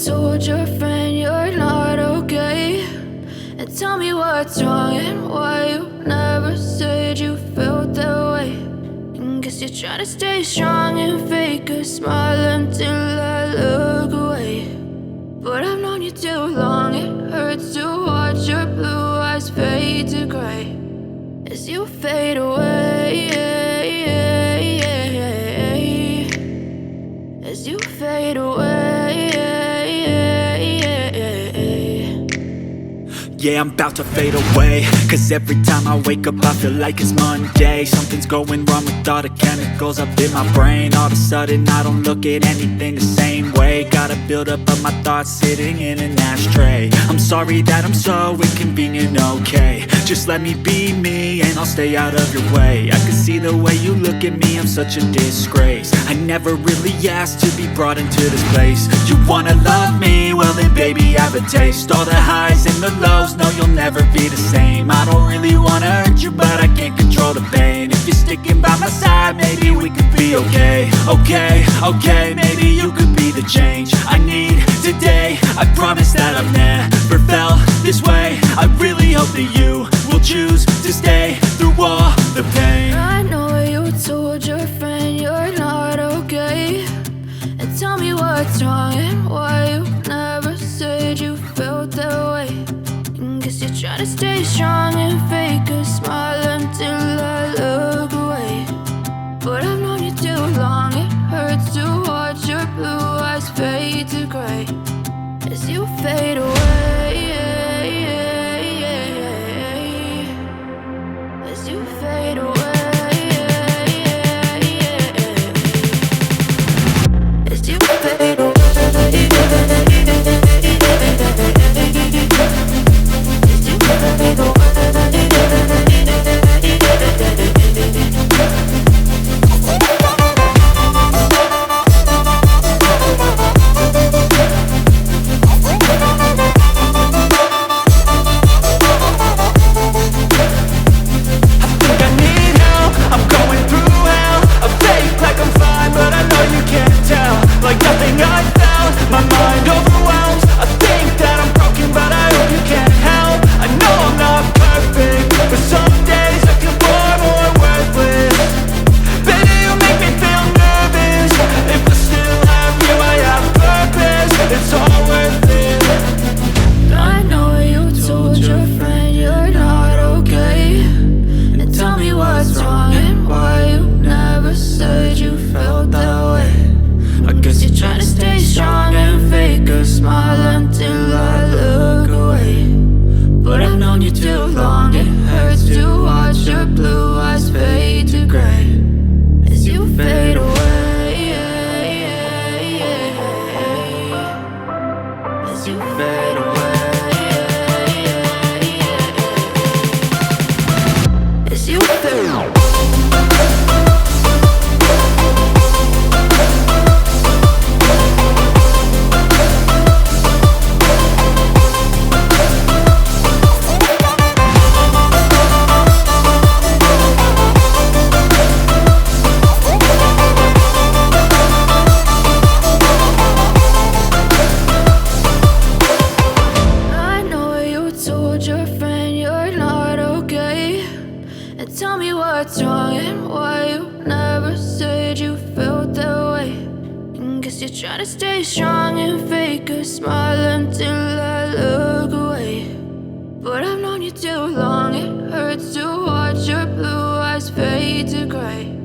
told your friend you're not okay, and tell me what's wrong and why you never said you felt that way. And guess you're trying to stay strong and fake a smile until I look away. But I've known you too long, it hurts to watch your blue eyes fade to gray as you fade away, as you fade away. Yeah, I'm about to fade away, cause every time I wake up I feel like it's Monday. Something's going wrong with all the chemicals up in my brain. All of a sudden I don't look at anything the same way. Gotta build up of my thoughts sitting in an ashtray. I'm sorry that I'm so inconvenient, okay. Just let me be me and I'll stay out of your way. I can see the way you look at me, I'm such a disgrace. I never really asked to be brought into this place. You wanna love me? Well then baby I have a taste. All the highs and the lows, no you'll never be the same. I don't really wanna hurt you but I can't control the pain. If you're sticking by my side maybe we could be okay. Okay, maybe you could be the change I need today. I promise that I've never felt this way. I really hope that you will choose to stay through all the pain. I know you told your friend you're not okay, and tell me what's wrong and why you never said you felt that way. And guess you're trying to stay strong and fake a smile until I look away. But I've known you too long, it hurts to watch your blue eyes fade to gray as you fade away, as you fade away, as you fade away. Tell me what's wrong and why you never said you felt that way. And guess you're trying to stay strong and fake a smile until I look away. But I've known you too long, it hurts to watch your blue eyes fade to gray